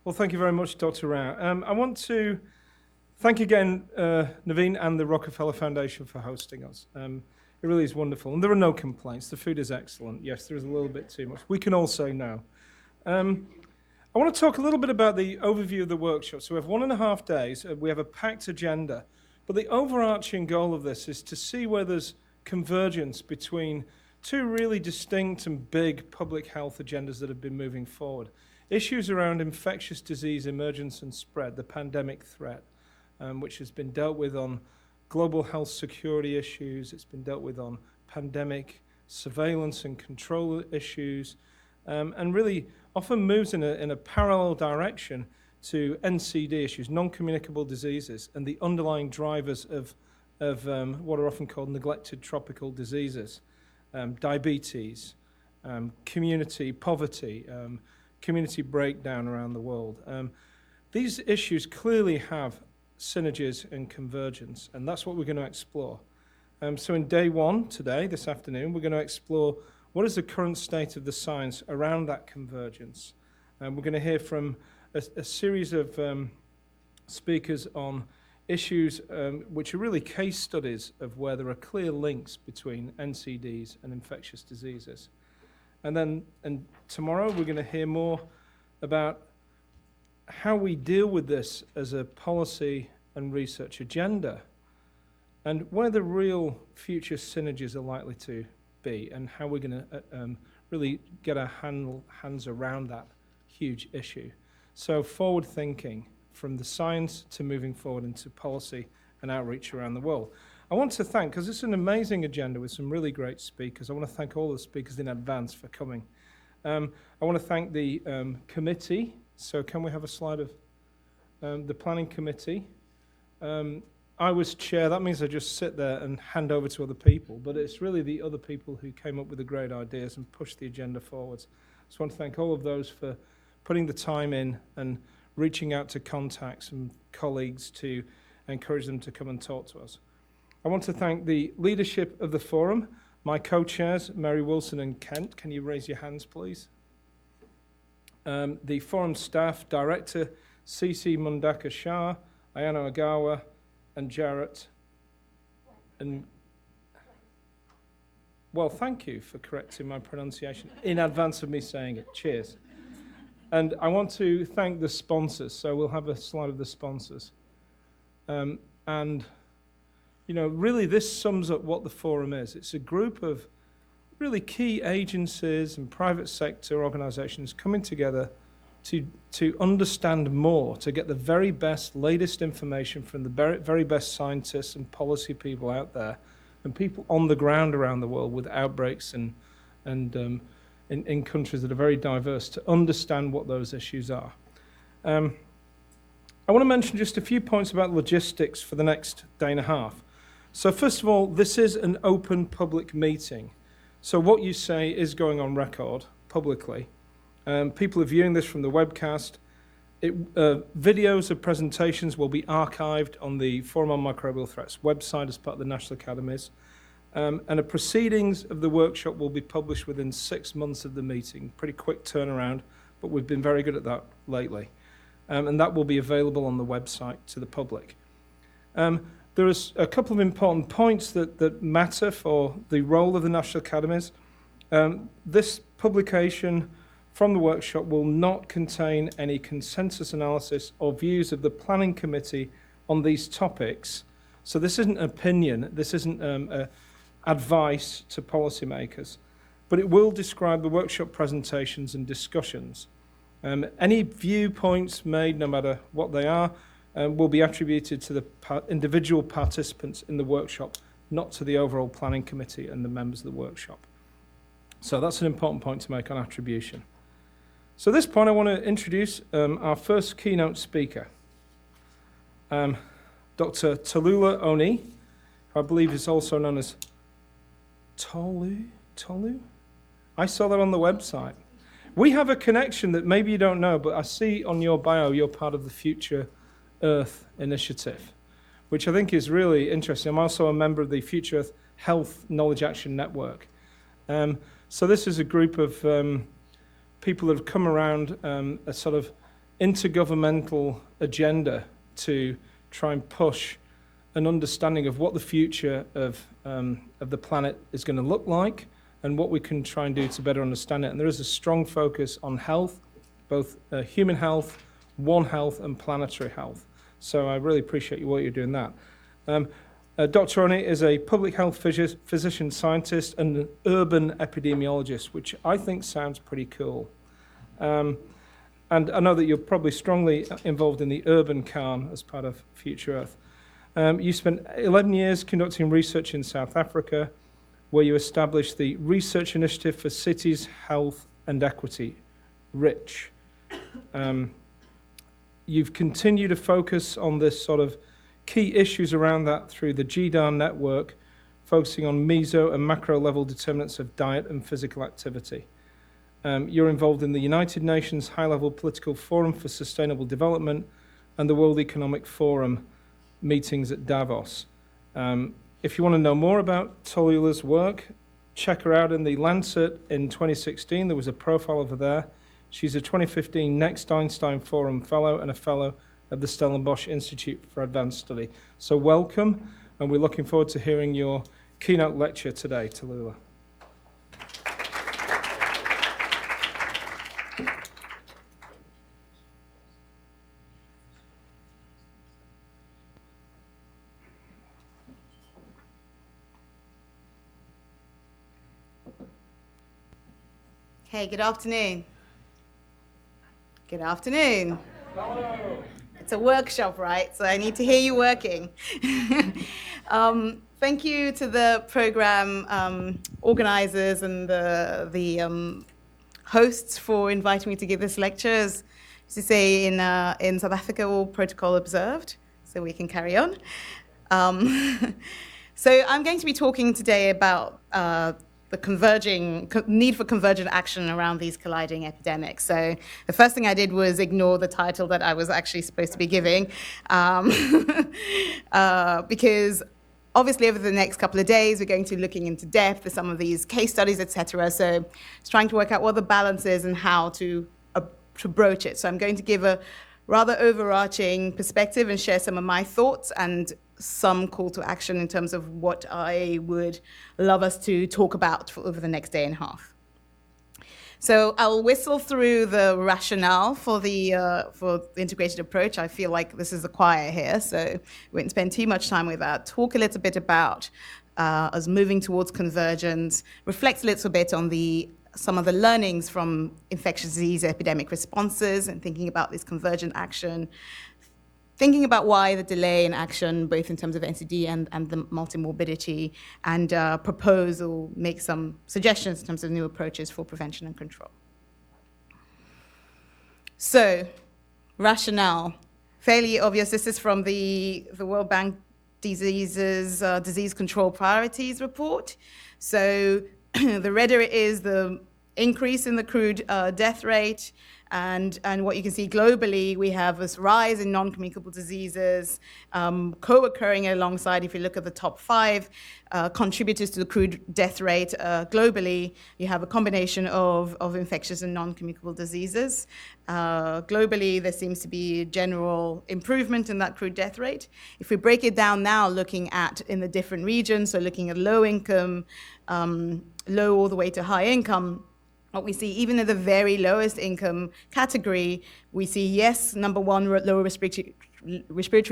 Well, thank you very much, Dr. Rao. I want to thank again Naveen and the Rockefeller Foundation for hosting us. It really is wonderful. And there are no complaints. The food is excellent. Yes, there is a little bit too much. We can all say no. I want to talk a little bit about the overview of the workshop. So we have 1.5 days. We have a packed agenda. But the overarching goal of this is to see where there's convergence between two really distinct and big public health agendas that have been moving forward. Issues around infectious disease emergence and spread, the pandemic threat, which has been dealt with on global health security issues. It's been dealt with on pandemic surveillance and control issues, and really often moves in a parallel direction to NCD issues, non-communicable diseases, and the underlying drivers of what are often called neglected tropical diseases, diabetes, community poverty, community breakdown around the world. These issues clearly have synergies and convergence, and that's what we're going to explore. So in day one today, this afternoon, we're going to explore what is the current state of the science around that convergence. We're going to hear from a series of speakers on issues which are really case studies of where there are clear links between NCDs and infectious diseases. And tomorrow we're going to hear more about how we deal with this as a policy and research agenda and where the real future synergies are likely to be and how we're going to really get our hands around that huge issue. So forward thinking from the science to moving forward into policy and outreach around the world. I want to thank, because it's an amazing agenda with some really great speakers, I want to thank all the speakers in advance for coming. I want to thank the committee. So can we have a slide of the planning committee? I was chair. That means I just sit there and hand over to other people, but it's really the other people who came up with the great ideas and pushed the agenda forwards. I just want to thank all of those for putting the time in and reaching out to contacts and colleagues to encourage them to come and talk to us. I want to thank the leadership of the forum, my co-chairs, Mary Wilson and Kent. Can you raise your hands, please? The forum staff, Director C.C. Mundaka Shah, Ayano Agawa, and Jarrett. And well, thank you for correcting my pronunciation in advance of me saying it. Cheers. And I want to thank the sponsors. So we'll have a slide of the sponsors. And, you know, really this sums up what the forum is. It's a group of really key agencies and private sector organizations coming together to understand more, to get the very best, latest information from the very best scientists and policy people out there and people on the ground around the world with outbreaks and in countries that are very diverse to understand what those issues are. I want to mention just a few points about logistics for the next day and a half. So first of all, this is an open public meeting. So what you say is going on record publicly. People are viewing this from the webcast. Videos of presentations will be archived on the Forum on Microbial Threats website as part of the National Academies. And the proceedings of the workshop will be published within 6 months of the meeting. Pretty quick turnaround, but we've been very good at that lately. And that will be available on the website to the public. There is a couple of important points that matter for the role of the National Academies. This publication from the workshop will not contain any consensus analysis or views of the planning committee on these topics. So this isn't opinion, this isn't advice to policymakers, but it will describe the workshop presentations and discussions. Any viewpoints made, no matter what they are, will be attributed to the individual participants in the workshop, not to the overall planning committee and the members of the workshop. So that's an important point to make on attribution. So at this point, I want to introduce our first keynote speaker, Dr. TOLULLAH Oni, who I believe is also known as Tolu? I saw that on the website. We have a connection that maybe you don't know, but I see on your bio you're part of the Future Earth Initiative, which I think is really interesting. I'm also a member of the Future Earth Health Knowledge Action Network. So this is a group of people that have come around a sort of intergovernmental agenda to try and push an understanding of what the future of the planet is going to look like and what we can try and do to better understand it. And there is a strong focus on health, both human health, One Health, and planetary health. So I really appreciate what you're doing that. Dr. Oni is a public health physician scientist and an urban epidemiologist, which I think sounds pretty cool. And I know that you're probably strongly involved in the urban CARN as part of Future Earth. You spent 11 years conducting research in South Africa, where you established the Research Initiative for Cities, Health and Equity, RICH. You've continued to focus on this sort of key issues around that through the GDAR network, focusing on meso and macro level determinants of diet and physical activity. You're involved in the United Nations High-Level Political Forum for Sustainable Development and the World Economic Forum meetings at Davos. If you want to know more about TOLULLAH's work, check her out in the Lancet in 2016. There was a profile over there. She's a 2015 Next Einstein Forum Fellow and a Fellow of the Stellenbosch Institute for Advanced Study. So welcome, and we're looking forward to hearing your keynote lecture today, TOLULLAH. Hey, good afternoon. Good afternoon. Hello. It's a workshop, right? So I need to hear you working. Thank you to the program organizers and the hosts for inviting me to give this lecture. As to say, in South Africa, all protocol observed, so we can carry on. So I'm going to be talking today about the need for convergent action around these colliding epidemics. So the first thing I did was ignore the title that I was actually supposed to be giving, because obviously over the next couple of days, we're going to be looking into depth at some of these case studies, etc. So it's trying to work out what the balance is and how to broach it. So I'm going to give a rather overarching perspective and share some of my thoughts and some call to action in terms of what I would love us to talk about over the next day and a half. So I'll whistle through the rationale for the integrated approach. I feel like this is a choir here, so we won't spend too much time with that. Talk a little bit about us moving towards convergence, reflect a little bit on some of the learnings from infectious disease epidemic responses and thinking about this convergent action, thinking about why the delay in action, both in terms of NCD and the multimorbidity, and propose or make some suggestions in terms of new approaches for prevention and control. So, rationale, fairly obvious. This is from the World Bank Disease Control Priorities report. So, the redder it is, the increase in the crude death rate, and what you can see globally, we have this rise in non-communicable diseases co-occurring alongside, if you look at the top 5 contributors to the crude death rate globally, you have a combination of infectious and non-communicable diseases. Globally, there seems to be a general improvement in that crude death rate. If we break it down now, looking at in the different regions, so looking at low income, low all the way to high income, what we see, even at the very lowest income category, we see, yes, number 1, lower respiratory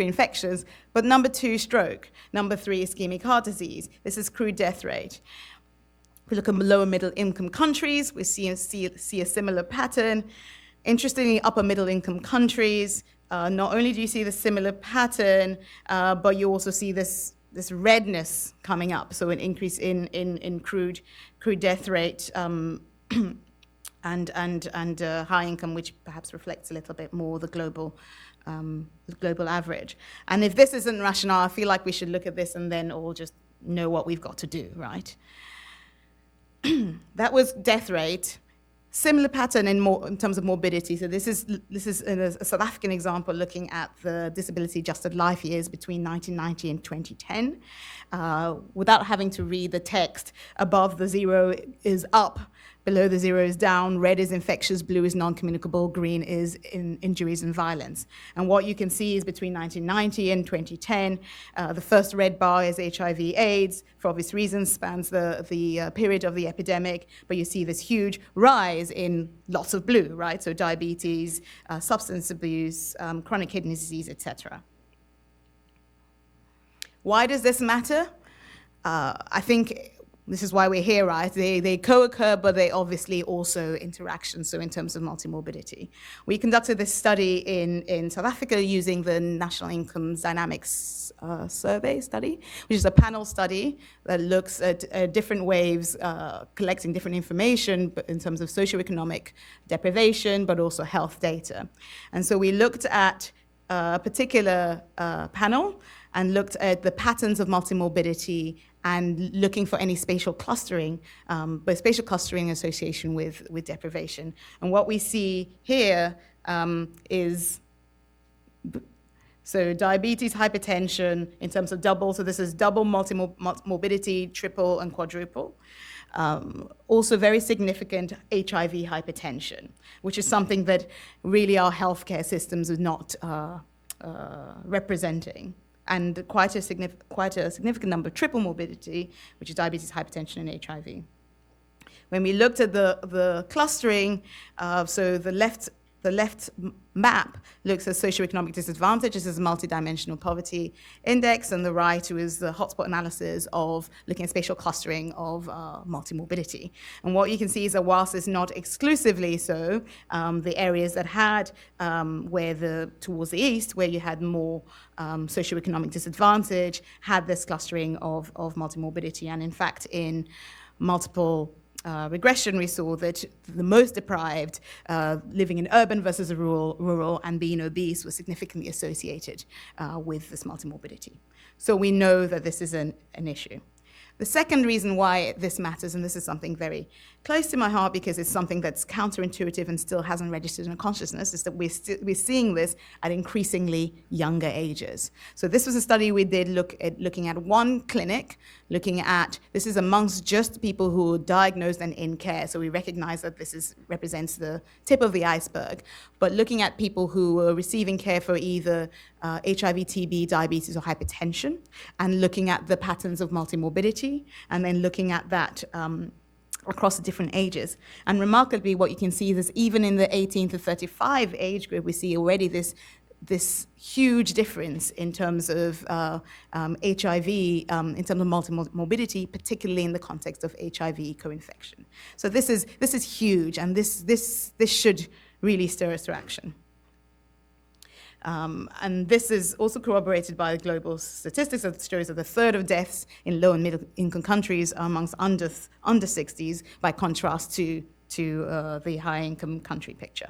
infections, but number 2, stroke. Number 3, ischemic heart disease. This is crude death rate. If we look at lower middle income countries, we see a similar pattern. Interestingly, upper middle income countries, not only do you see the similar pattern, but you also see this redness coming up, so an increase in crude death rate, and high income, which perhaps reflects a little bit more the global average. And if this isn't rationale, I feel like we should look at this and then all just know what we've got to do, right? That was death rate. Similar pattern in terms of morbidity. So this is in a South African example looking at the disability-adjusted life years between 1990 and 2010. Without having to read the text, above the 0 is up, below the zero is down, red is infectious, blue is non-communicable, green is injuries and violence. And what you can see is between 1990 and 2010, the first red bar is HIV/AIDS, for obvious reasons, spans the period of the epidemic, but you see this huge rise in lots of blue, right? So diabetes, substance abuse, chronic kidney disease, etc. Why does this matter? I think this is why we're here, right? They co-occur, but they obviously also interaction, so in terms of multimorbidity. We conducted this study in South Africa using the National Income Dynamics Survey study, which is a panel study that looks at different waves, collecting different information in terms of socioeconomic deprivation, but also health data. And so we looked at a particular panel and looked at the patterns of multimorbidity and looking for any spatial clustering, but spatial clustering association with deprivation. And what we see here is, so diabetes, hypertension in terms of double, so this is double multimorbidity, triple and quadruple. Also very significant HIV hypertension, which is something that really our healthcare systems are not representing. And quite a significant number of triple morbidity, which is diabetes, hypertension, and HIV. When we looked at the clustering, so the left map looks at socioeconomic disadvantage. This is a multidimensional poverty index, and the right is the hotspot analysis of looking at spatial clustering of multimorbidity. And what you can see is that whilst it's not exclusively so, the areas that had, towards the east, where you had more socioeconomic disadvantage, had this clustering of multimorbidity. And in fact, in multiple regression, we saw that the most deprived, living in urban versus rural, and being obese was significantly associated with this multimorbidity. So we know that this is an issue. The second reason why this matters, and this is something very close to my heart because it's something that's counterintuitive and still hasn't registered in consciousness, is that we're seeing this at increasingly younger ages. So this was a study we did looking at one clinic, this is amongst just people who are diagnosed and in care. So we recognize that this represents the tip of the iceberg. But looking at people who were receiving care for either HIV, TB, diabetes, or hypertension, and looking at the patterns of multimorbidity, and then looking at that across the different ages. And remarkably, what you can see is even in the 18 to 35 age group, we see already this huge difference in terms of HIV, in terms of multimorbidity, particularly in the context of HIV co-infection. So this is huge, and this should really stir us to action. And this is also corroborated by global statistics that shows that a third of deaths in low and middle income countries are amongst under 60s, by contrast to the high income country picture.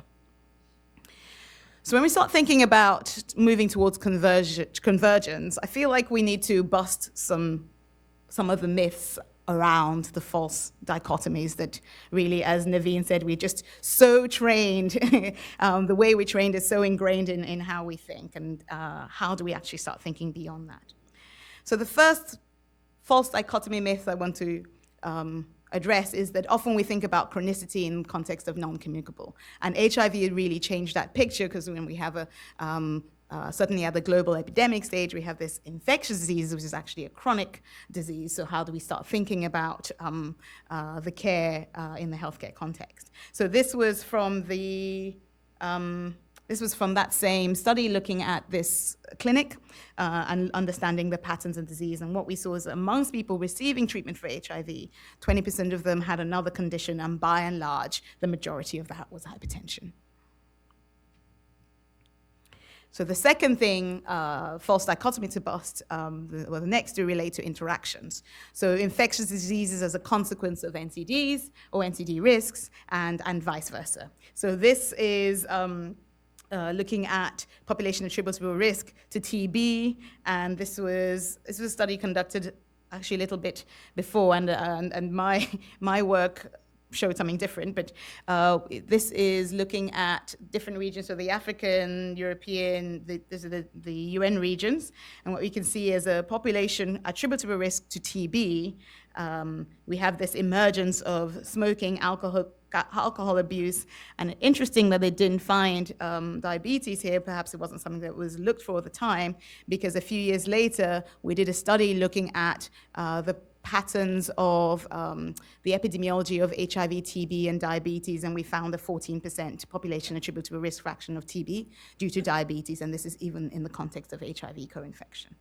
So when we start thinking about moving towards convergence, I feel like we need to bust some of the myths around the false dichotomies that really, as Naveen said, we're just so trained. The way we're trained is so ingrained in how we think, and how do we actually start thinking beyond that? So the first false dichotomy myth I want to address is that often we think about chronicity in the context of non-communicable. And HIV really changed that picture, because when we have certainly at the global epidemic stage, we have this infectious disease, which is actually a chronic disease. So how do we start thinking about the care in the healthcare context? So this was from that same study looking at this clinic and understanding the patterns of disease. And what we saw is amongst people receiving treatment for HIV, 20% of them had another condition, and by and large, the majority of that was hypertension. So the second thing, false dichotomy to bust, the next two relate to interactions. So infectious diseases as a consequence of NCDs or NCD risks, and vice versa. So this is looking at population attributable risk to TB, and this was a study conducted actually a little bit before, and my work showed something different, but this is looking at different regions, so the African, European, these are the UN regions, and what we can see is a population attributable risk to TB. We have this emergence of smoking, alcohol abuse, and interesting that they didn't find diabetes here. Perhaps it wasn't something that was looked for at the time, because a few years later, we did a study looking at the patterns of the epidemiology of HIV, TB, and diabetes, and we found a 14% population attributable risk fraction of TB due to diabetes, and this is even in the context of HIV co-infection.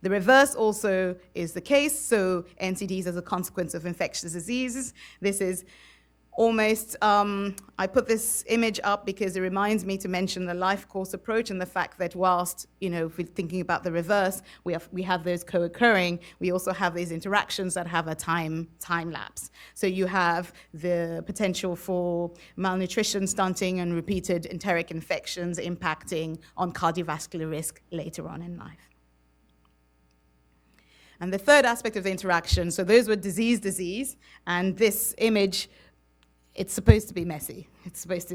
The reverse also is the case, so NCDs as a consequence of infectious diseases. This is almost, I put this image up because it reminds me to mention the life course approach and the fact that whilst, if we're thinking about the reverse, we have those co-occurring, we also have these interactions that have a time lapse. So you have the potential for malnutrition, stunting, and repeated enteric infections impacting on cardiovascular risk later on in life. And the third aspect of the interaction, so those were disease, and this image, it's supposed to be messy. It's supposed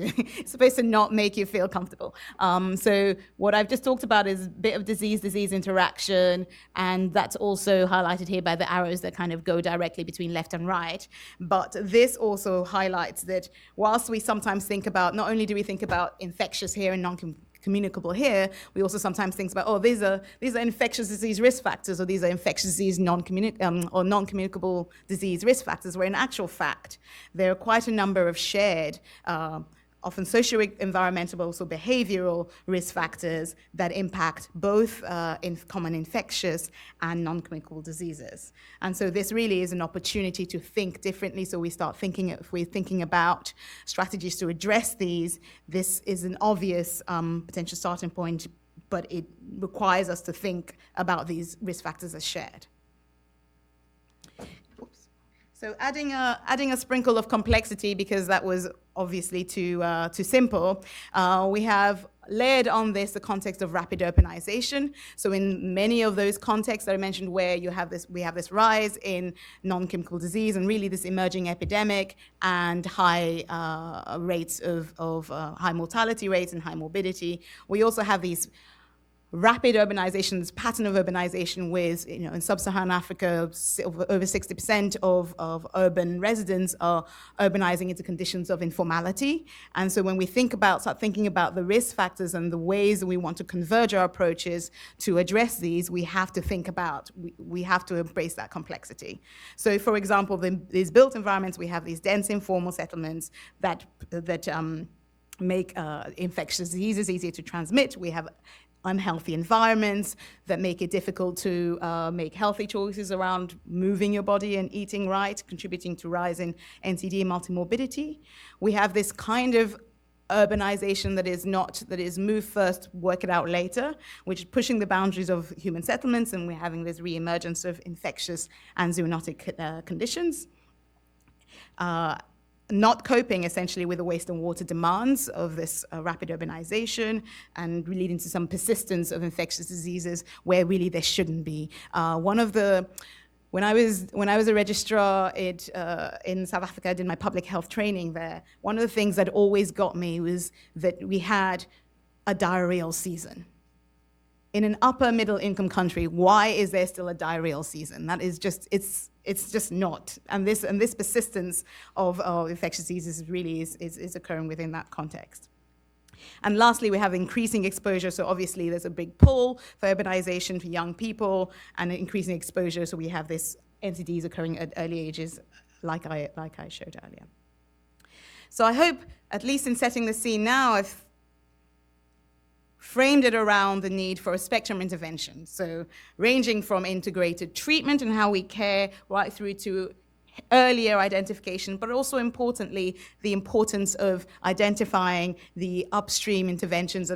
to not make you feel comfortable. So what I've just talked about is a bit of disease interaction, and that's also highlighted here by the arrows that kind of go directly between left and right. But this also highlights that whilst we sometimes think about, not only do we think about infectious here and non-communicable here, we also sometimes think about, these are infectious disease risk factors, or these are infectious disease non-communicable disease risk factors, where in actual fact, there are quite a number of shared, often socio-environmental, but also behavioral risk factors that impact both common infectious and non-communicable diseases. And so this really is an opportunity to think differently. So we start thinking, if we're thinking about strategies to address these, this is an obvious potential starting point, but it requires us to think about these risk factors as shared. So adding a sprinkle of complexity, because that was obviously too simple, we have layered on this the context of rapid urbanization. So in many of those contexts that I mentioned, where we have this rise in non-communicable disease and really this emerging epidemic and high rates of high mortality rates and high morbidity, we also have these rapid urbanization, this pattern of urbanization with, in sub-Saharan Africa, over 60% of urban residents are urbanizing into conditions of informality. And so when we start thinking about the risk factors and the ways that we want to converge our approaches to address these, we have to think about, we have to embrace that complexity. So for example, these built environments, we have these dense informal settlements that make infectious diseases easier to transmit. We have unhealthy environments that make it difficult to make healthy choices around moving your body and eating right, contributing to rise in NCD and multimorbidity. We have this kind of urbanization that is move first, work it out later, which is pushing the boundaries of human settlements, and we're having this reemergence of infectious and zoonotic conditions. Not coping essentially with the waste and water demands of this rapid urbanization, and leading to some persistence of infectious diseases where really there shouldn't be. When I was a registrar in South Africa, I did my public health training there. One of the things that always got me was that we had a diarrheal season. In an upper middle income country, why is there still a diarrheal season? That is just, it's just not. And this persistence of infectious diseases really is occurring within that context. And lastly, we have increasing exposure. So obviously there's a big pull for urbanization for young people and increasing exposure. So we have this NCDs occurring at early ages, like I showed earlier. So I hope, at least in setting the scene now, I've framed it around the need for a spectrum intervention. So ranging from integrated treatment and how we care right through to earlier identification, but also importantly, the importance of identifying the upstream interventions,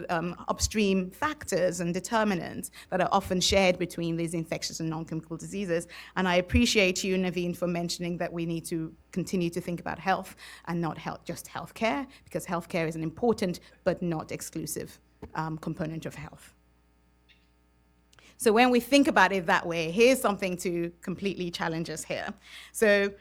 upstream factors and determinants that are often shared between these infectious and non-communicable diseases. And I appreciate you, Naveen, for mentioning that we need to continue to think about health and not just healthcare, because healthcare is an important but not exclusive component of health. So when we think about it that way, here's something to completely challenge us here. So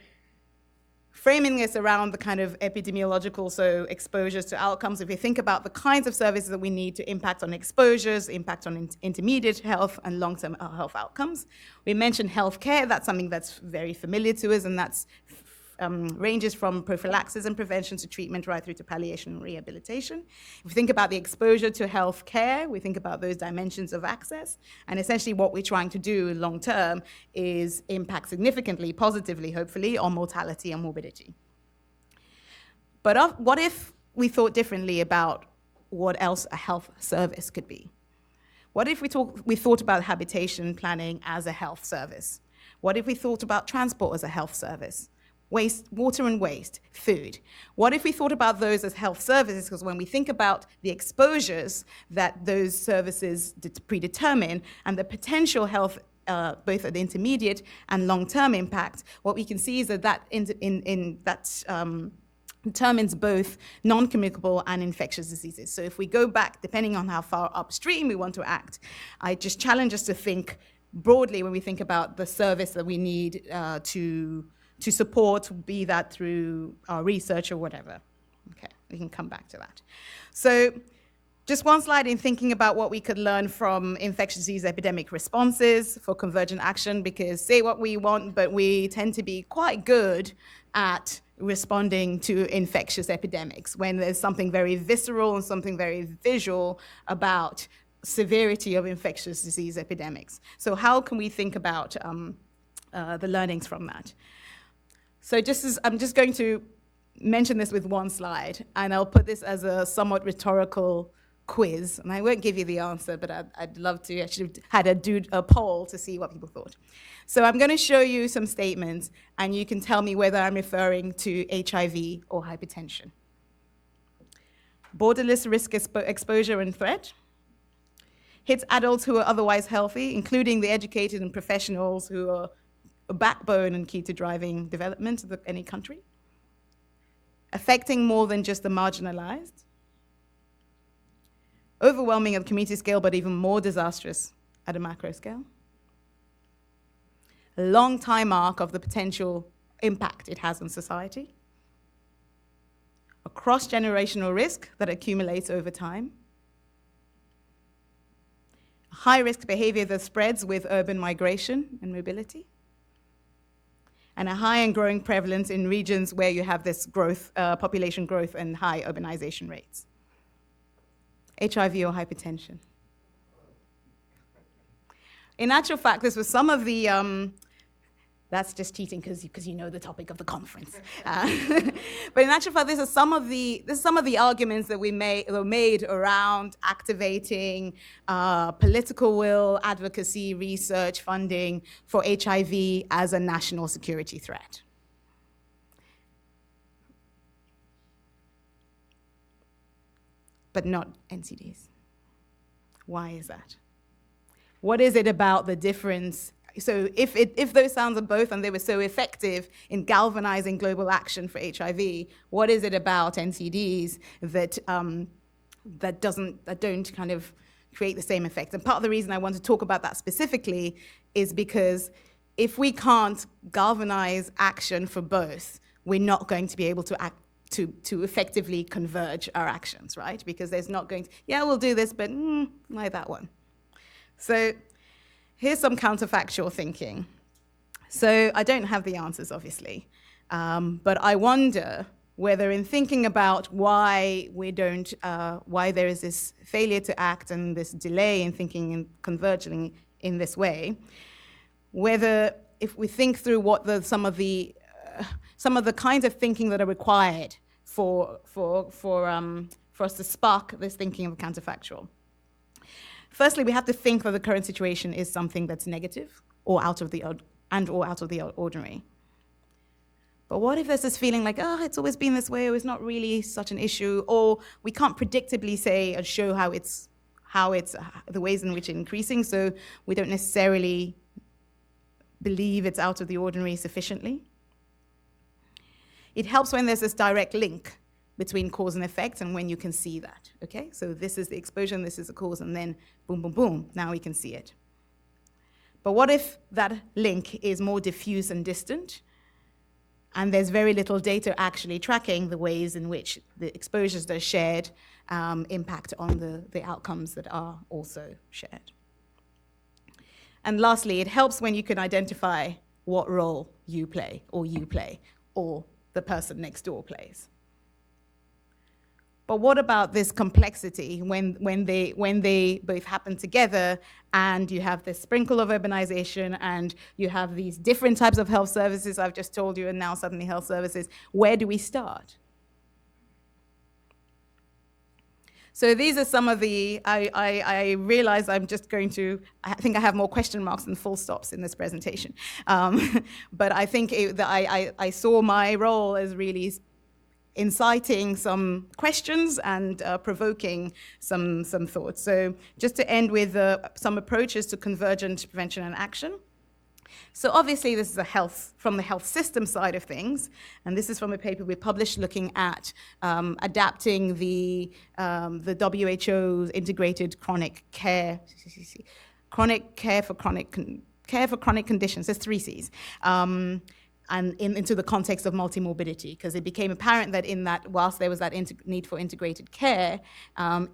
framing this around the kind of epidemiological, so exposures to outcomes, if we think about the kinds of services that we need to impact on exposures, impact on intermediate health and long-term health outcomes. We mentioned healthcare, that's something that's very familiar to us, and that's ranges from prophylaxis and prevention to treatment right through to palliation and rehabilitation. If we think about the exposure to health care, we think about those dimensions of access, and essentially what we're trying to do long term is impact significantly, positively, hopefully, on mortality and morbidity. But what if we thought differently about what else a health service could be? What if we thought about habitation planning as a health service? What if we thought about transport as a health service? Water and waste, food. What if we thought about those as health services? Because when we think about the exposures that those services predetermine and the potential health, both at the intermediate and long-term impact, what we can see is that determines both non-communicable and infectious diseases. So if we go back, depending on how far upstream we want to act, I just challenge us to think broadly when we think about the service that we need to support, be that through our research or whatever. Okay, we can come back to that. So just one slide in thinking about what we could learn from infectious disease epidemic responses for convergent action, because say what we want, but we tend to be quite good at responding to infectious epidemics when there's something very visceral and something very visual about severity of infectious disease epidemics. So how can we think about the learnings from that? So I'm just going to mention this with one slide, and I'll put this as a somewhat rhetorical quiz, and I won't give you the answer, but I'd love to. I should have had a poll to see what people thought. So I'm going to show you some statements, and you can tell me whether I'm referring to HIV or hypertension. Borderless risk exposure and threat. Hits adults who are otherwise healthy, including the educated and professionals who are a backbone and key to driving development of any country. Affecting more than just the marginalized. Overwhelming at the community scale, but even more disastrous at a macro scale. A long time arc of the potential impact it has on society. A cross-generational risk that accumulates over time. High-risk behavior that spreads with urban migration and mobility. And a high and growing prevalence in regions where you have this growth, population growth and high urbanization rates. HIV or hypertension. In actual fact, this was some of the, that's just cheating because you know the topic of the conference. But in actual fact, this is some of the arguments that were made around activating political will, advocacy, research, funding for HIV as a national security threat. But not NCDs. Why is that? What is it about the difference? So if those sounds are both and they were so effective in galvanizing global action for HIV, what is it about NCDs that don't kind of create the same effect? And part of the reason I want to talk about that specifically is because if we can't galvanize action for both, we're not going to be able to act to effectively converge our actions, right? Because there's not going to, yeah, we'll do this, but like that one. So here's some counterfactual thinking. So I don't have the answers, obviously, but I wonder whether in thinking about why why there is this failure to act and this delay in thinking and converging in this way, whether if we think through what some of the kinds of thinking that are required for us to spark this thinking of counterfactual. Firstly, we have to think that the current situation is something that's negative or out of the ordinary. But what if there's this feeling like, oh, it's always been this way, or it's not really such an issue, or we can't predictably say and show how it's the ways in which it's increasing, so we don't necessarily believe it's out of the ordinary sufficiently. It helps when there's this direct link between cause and effect and when you can see that, okay? So this is the exposure and this is the cause, and then boom, boom, boom, now we can see it. But what if that link is more diffuse and distant? And there's very little data actually tracking the ways in which the exposures that are shared impact on the outcomes that are also shared. And lastly, it helps when you can identify what role you play, or the person next door plays. But what about this complexity when they both happen together, and you have this sprinkle of urbanization, and you have these different types of health services I've just told you, and now suddenly health services? Where do we start? So these are some of the, I realize I'm just going to, I think I have more question marks than full stops in this presentation. But I think that I saw my role as really inciting some questions and provoking some thoughts. So just to end with some approaches to convergent prevention and action. So obviously this is from the health system side of things, and this is from a paper we published looking at adapting the WHO's integrated chronic care for chronic conditions. There's 3 C's. And into the context of multimorbidity, because it became apparent that whilst there was that need for integrated care,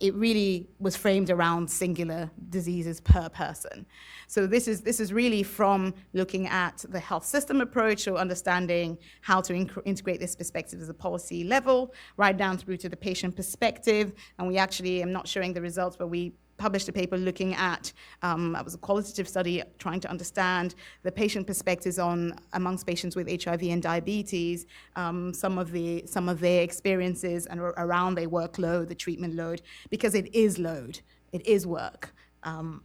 it really was framed around singular diseases per person. So this is really from looking at the health system approach, so understanding how to integrate this perspective as a policy level, right down through to the patient perspective. And we actually, I'm not showing the results, but we published a paper looking at, it was a qualitative study trying to understand the patient perspectives amongst patients with HIV and diabetes, some of their experiences and around their workload, the treatment load, because it is load, it is work.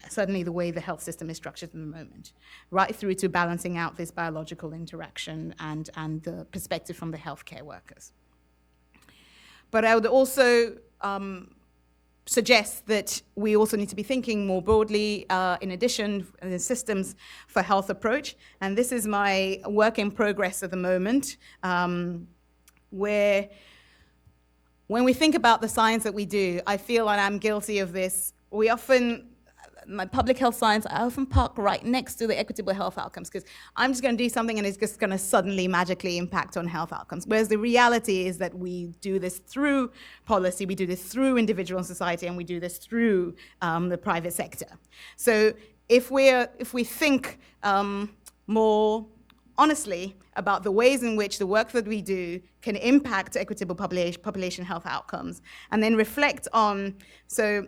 Certainly the way the health system is structured at the moment, right through to balancing out this biological interaction and the perspective from the healthcare workers. But I would also suggests that we also need to be thinking more broadly, in addition, in systems for health approach. And this is my work in progress at the moment, where when we think about the science that we do, I feel, and I'm guilty of this, we often, my public health science, I often park right next to the equitable health outcomes, because I'm just going to do something and it's just going to suddenly magically impact on health outcomes. Whereas the reality is that we do this through policy, we do this through individual and society, and we do this through the private sector. So if we think more honestly about the ways in which the work that we do can impact equitable population health outcomes, and then reflect on, so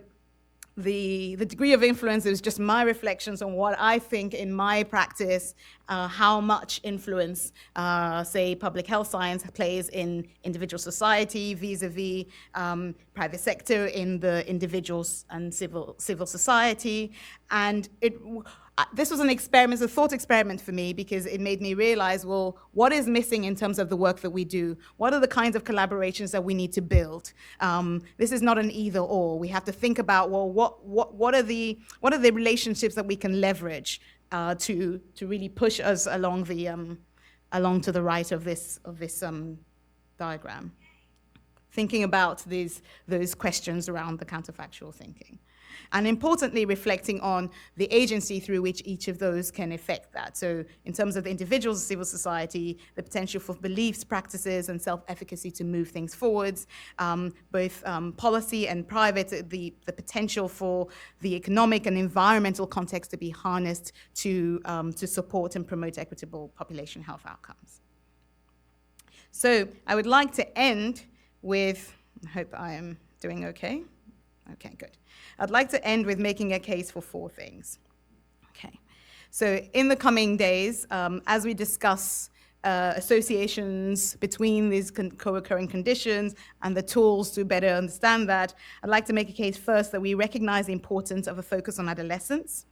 the degree of influence is just my reflections on what I think in my practice, how much influence, say, public health science plays in individual society vis-a-vis private sector in the individuals and civil society. And this was an experiment, a thought experiment for me, because it made me realize, well, what is missing in terms of the work that we do? What are the kinds of collaborations that we need to build? This is not an either or. We have to think about, well, what are the relationships that we can leverage to really push us along to the right of this diagram. Thinking about those questions around the counterfactual thinking. And importantly, reflecting on the agency through which each of those can affect that. So in terms of the individuals, civil society, the potential for beliefs, practices, and self-efficacy to move things forwards, both policy and private, the potential for the economic and environmental context to be harnessed to support and promote equitable population health outcomes. So I would like to end with, I hope I am doing okay. Okay, good. I'd like to end with making a case for 4 things. Okay, so in the coming days, as we discuss associations between these co-occurring conditions and the tools to better understand that, I'd like to make a case first that we recognize the importance of a focus on adolescence.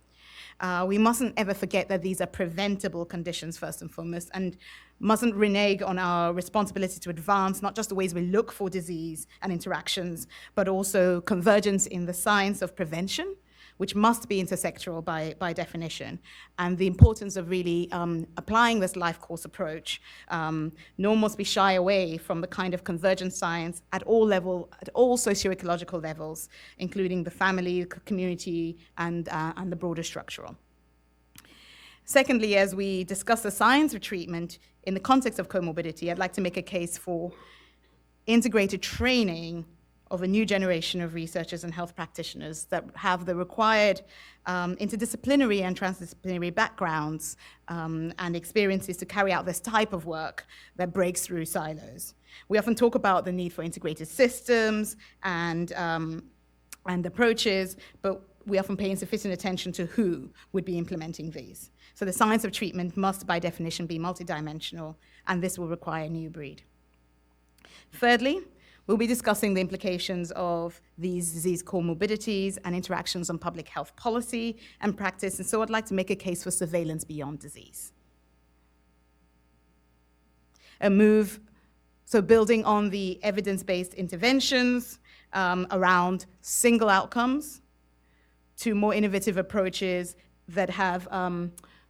We mustn't ever forget that these are preventable conditions first and foremost, and mustn't renege on our responsibility to advance not just the ways we look for disease and interactions, but also convergence in the science of prevention, which must be intersectoral by definition, and the importance of really applying this life course approach. No one must be shy away from the kind of convergent science at all socio-ecological levels, including the family, community, and the broader structural. Secondly, as we discuss the science of treatment in the context of comorbidity, I'd like to make a case for integrated training of a new generation of researchers and health practitioners that have the required interdisciplinary and transdisciplinary backgrounds and experiences to carry out this type of work that breaks through silos. We often talk about the need for integrated systems and approaches, but we often pay insufficient attention to who would be implementing these. So the science of treatment must, by definition, be multidimensional, and this will require a new breed. Thirdly, we'll be discussing the implications of these disease comorbidities and interactions on public health policy and practice, and so I'd like to make a case for surveillance beyond disease. So building on the evidence-based interventions around single outcomes to more innovative approaches that have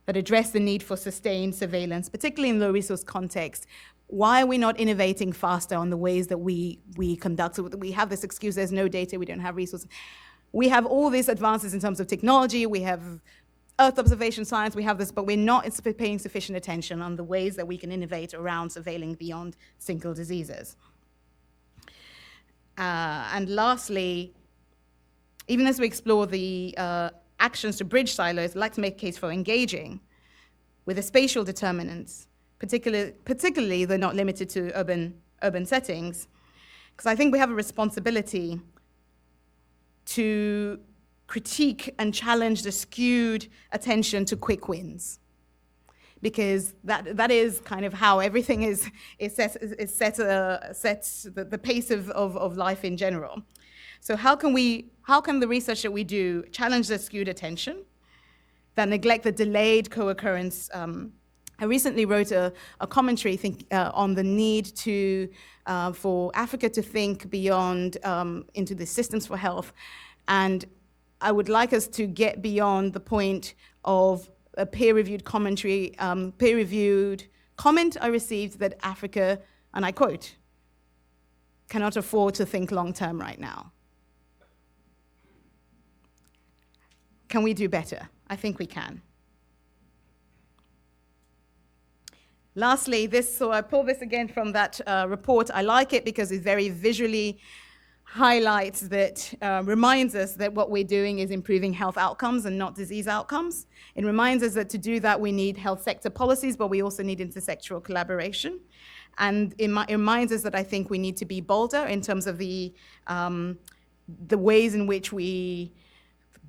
that address the need for sustained surveillance, particularly in low-resource context. Why are we not innovating faster on the ways that we conduct? So we have this excuse, there's no data, we don't have resources. We have all these advances in terms of technology, we have Earth observation science, we have this, but we're not paying sufficient attention on the ways that we can innovate around surveilling beyond single diseases. And lastly, even as we explore the actions to bridge silos, I'd like to make a case for engaging with the spatial determinants, particularly though not limited to urban settings, because I think we have a responsibility to critique and challenge the skewed attention to quick wins, because that is kind of how everything is set the pace of life in general. So how can the research that we do challenge the skewed attention that neglect the delayed co-occurrence? I recently wrote a commentary on the need for Africa to think beyond into the systems for health, and I would like us to get beyond the point of a peer-reviewed commentary, peer-reviewed comment I received that Africa, and I quote, cannot afford to think long-term right now. Can we do better? I think we can. Lastly, so I pull this again from that report. I like it because it very visually highlights that, reminds us that what we're doing is improving health outcomes and not disease outcomes. It reminds us that to do that, we need health sector policies, but we also need intersectoral collaboration. And it reminds us that I think we need to be bolder in terms of the ways in which we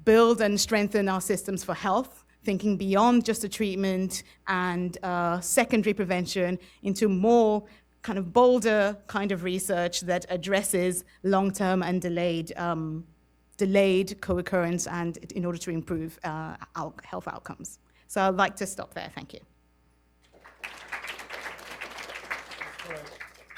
build and strengthen our systems for health, thinking beyond just a treatment and secondary prevention into more kind of bolder kind of research that addresses long-term and delayed co-occurrence and in order to improve our health outcomes. So I'd like to stop there. Thank you.